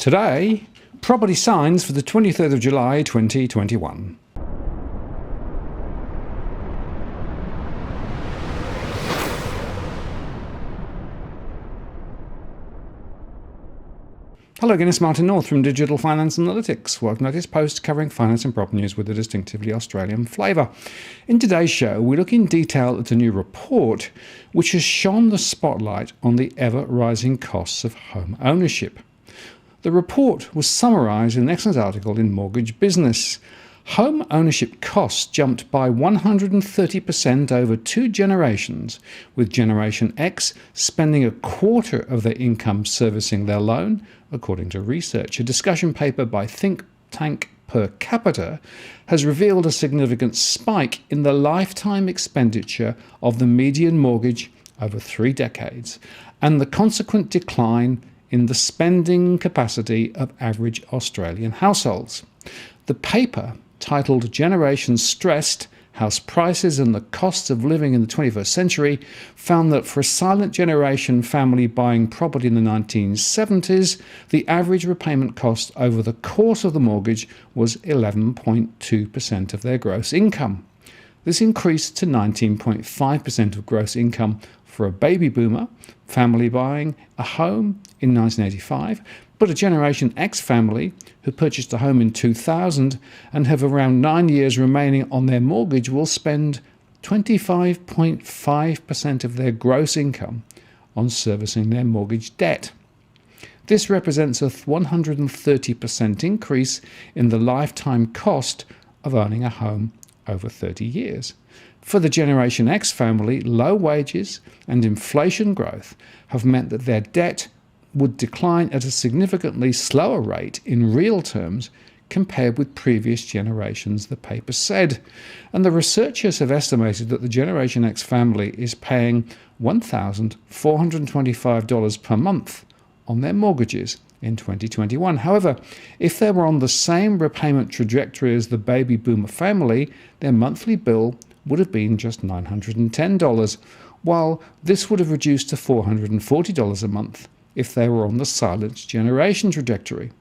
Today, property signs for the 23rd of July 2021. Hello again, it's Martin North from Digital Finance Analytics. Welcome to this post covering finance and property news with a distinctively Australian flavour. In today's show, we look in detail at a new report which has shone the spotlight on the ever-rising costs of home ownership. The report was summarised in an excellent article in Mortgage Business. Home ownership costs jumped by 130% over 2 generations, with Generation X spending a quarter of their income servicing their loan, according to research. A discussion paper by think tank Per Capita has revealed a significant spike in the lifetime expenditure of the median mortgage over 3 decades, and the consequent decline in the spending capacity of average Australian households. The paper, titled Generations Stressed: House Prices and the Costs of Living in the 21st Century, found that for a silent generation family buying property in the 1970s, the average repayment cost over the course of the mortgage was 11.2% of their gross income. This increased to 19.5% of gross income for a baby boomer family buying a home in 1985, but a Generation X family who purchased a home in 2000 and have around 9 years remaining on their mortgage will spend 25.5% of their gross income on servicing their mortgage debt. This represents a 130% increase in the lifetime cost of owning a home over 30 years. For the Generation X family, low wages and inflation growth have meant that their debt would decline at a significantly slower rate in real terms compared with previous generations, the paper said. And the researchers have estimated that the Generation X family is paying $1,425 per month on their mortgages in 2021. However, if they were on the same repayment trajectory as the baby boomer family, their monthly bill would have been just $910, while this would have reduced to $440 a month if they were on the silent generation trajectory.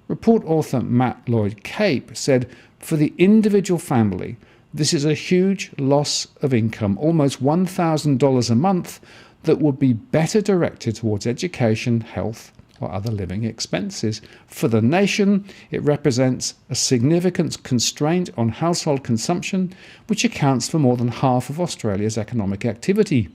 Report author Matt Lloyd Cape said, for the individual family, this is a huge loss of income, almost $1,000 a month, that would be better directed towards education, health, or other living expenses. For the nation, it represents a significant constraint on household consumption, which accounts for more than half of Australia's economic activity.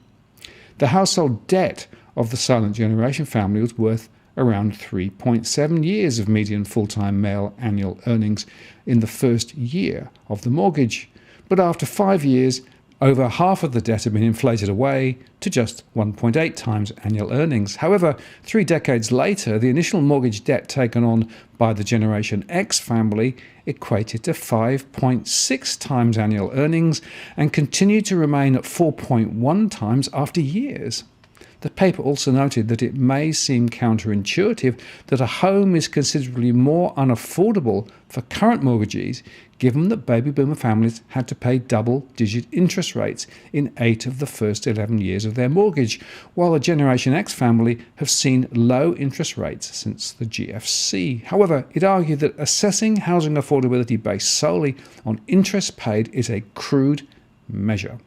The household debt of the silent generation family was worth around 3.7 years of median full-time male annual earnings in the first year of the mortgage. But after 5 years, over half of the debt had been inflated away to just 1.8 times annual earnings. However, 3 decades later, the initial mortgage debt taken on by the Generation X family equated to 5.6 times annual earnings and continued to remain at 4.1 times after years. The paper also noted that it may seem counterintuitive that a home is considerably more unaffordable for current mortgagees, given that baby boomer families had to pay double-digit interest rates in 8 of the first 11 years of their mortgage, while a Generation X family have seen low interest rates since the GFC. However, it argued that assessing housing affordability based solely on interest paid is a crude measure.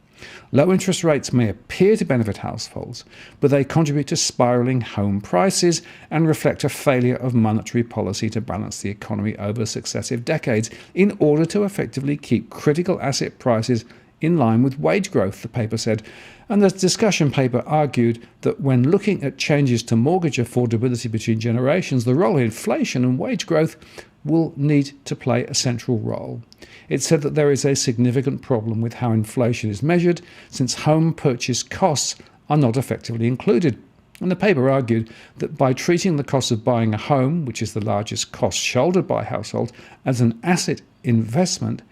Low interest rates may appear to benefit households, but they contribute to spiralling home prices and reflect a failure of monetary policy to balance the economy over successive decades in order to effectively keep critical asset prices in line with wage growth, the paper said. And the discussion paper argued that when looking at changes to mortgage affordability between generations, the role of inflation and wage growth will need to play a central role. It said that there is a significant problem with how inflation is measured, since home purchase costs are not effectively included. And the paper argued that by treating the cost of buying a home, which is the largest cost shouldered by households, as an asset investment,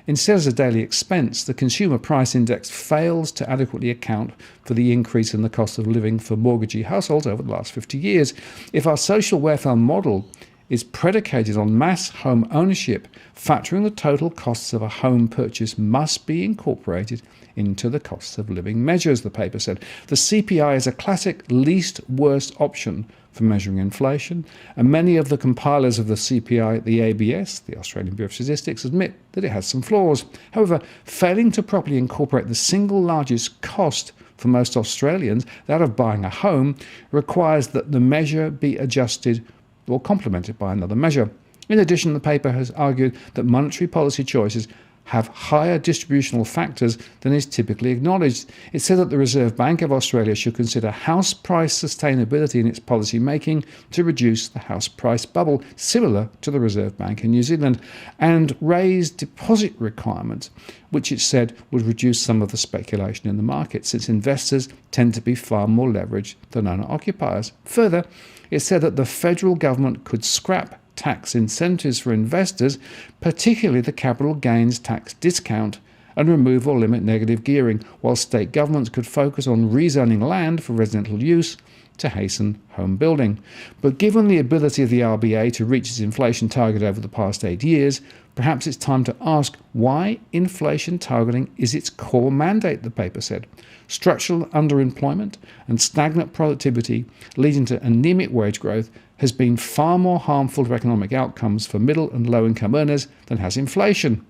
instead as a daily expense, the Consumer Price Index fails to adequately account for the increase in the cost of living for mortgagee households over the last 50 years. If our social welfare model is predicated on mass home ownership, factoring the total costs of a home purchase must be incorporated into the costs of living measures, the paper said. The CPI is a classic least worst option for measuring inflation, and many of the compilers of the CPI at the ABS, the Australian Bureau of Statistics, admit that it has some flaws. However, failing to properly incorporate the single largest cost for most Australians, that of buying a home, requires that the measure be adjusted or complemented by another measure. In addition, the paper has argued that monetary policy choices have higher distributional factors than is typically acknowledged. It said that the Reserve Bank of Australia should consider house price sustainability in its policy making to reduce the house price bubble, similar to the Reserve Bank in New Zealand, and raise deposit requirements, which it said would reduce some of the speculation in the market, since investors tend to be far more leveraged than owner-occupiers. Further, it said that the federal government could scrap tax incentives for investors, particularly the capital gains tax discount, and remove or limit negative gearing, while state governments could focus on rezoning land for residential use to hasten home building. But given the ability of the RBA to reach its inflation target over the past 8 years, perhaps it's time to ask why inflation targeting is its core mandate, the paper said. Structural underemployment and stagnant productivity leading to anemic wage growth has been far more harmful to economic outcomes for middle and low-income earners than has inflation.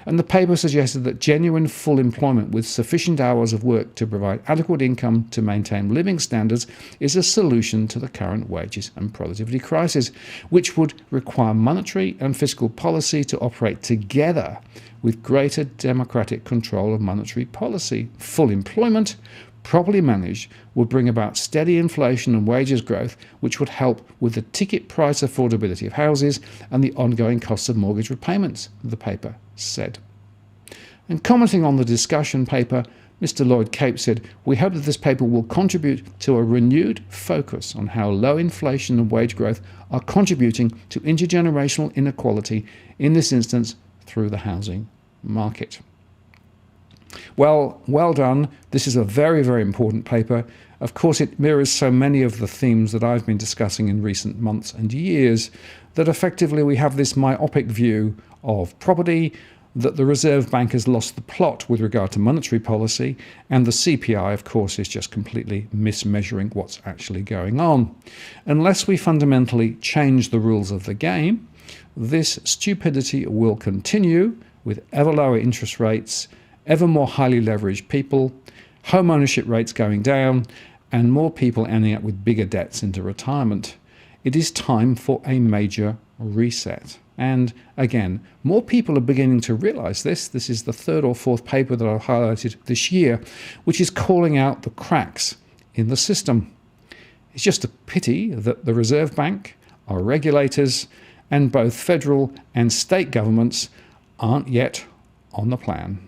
And the paper suggested that genuine full employment with sufficient hours of work to provide adequate income to maintain living standards is a solution to the current wages and productivity crisis, which would require monetary and fiscal policy to operate together with greater democratic control of monetary policy. Full employment, properly managed, would bring about steady inflation and wages growth, which would help with the ticket price affordability of houses and the ongoing costs of mortgage repayments, the paper said. And commenting on the discussion paper, Mr. Lloyd Cape said, "We hope that this paper will contribute to a renewed focus on how low inflation and wage growth are contributing to intergenerational inequality, in this instance through the housing market." Well done. This is a very, very important paper. Of course, it mirrors so many of the themes that I've been discussing in recent months and years, that effectively we have this myopic view of property, that the Reserve Bank has lost the plot with regard to monetary policy, and the CPI, of course, is just completely mismeasuring what's actually going on. Unless we fundamentally change the rules of the game, this stupidity will continue with ever lower interest rates, ever more highly leveraged people, home ownership rates going down, and more people ending up with bigger debts into retirement. It is time for a major reset. And again, more people are beginning to realize this. This is the third or fourth paper that I've highlighted this year, which is calling out the cracks in the system. It's just a pity that the Reserve Bank, our regulators, and both federal and state governments aren't yet on the plan.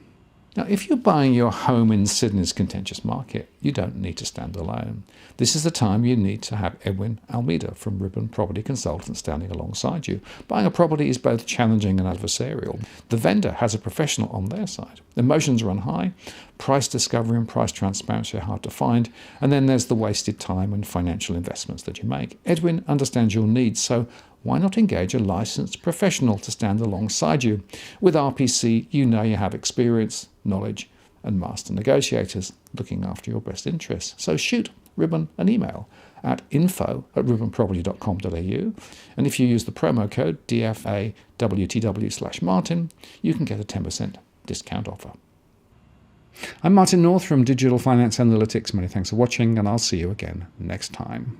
Now, if you're buying your home in Sydney's contentious market, you don't need to stand alone. This is the time you need to have Edwin Almeida from Ribbon Property Consultants standing alongside you. Buying a property is both challenging and adversarial. The vendor has a professional on their side. Emotions run high, price discovery and price transparency are hard to find, and then there's the wasted time and financial investments that you make. Edwin understands your needs, so why not engage a licensed professional to stand alongside you? With RPC, you know you have experience, knowledge, and master negotiators looking after your best interests. So shoot Ribbon an email at info@ribbonproperty.com.au, and if you use the promo code DFAWTW/Martin, you can get a 10% discount offer. I'm Martin North from Digital Finance Analytics. Many thanks for watching, and I'll see you again next time.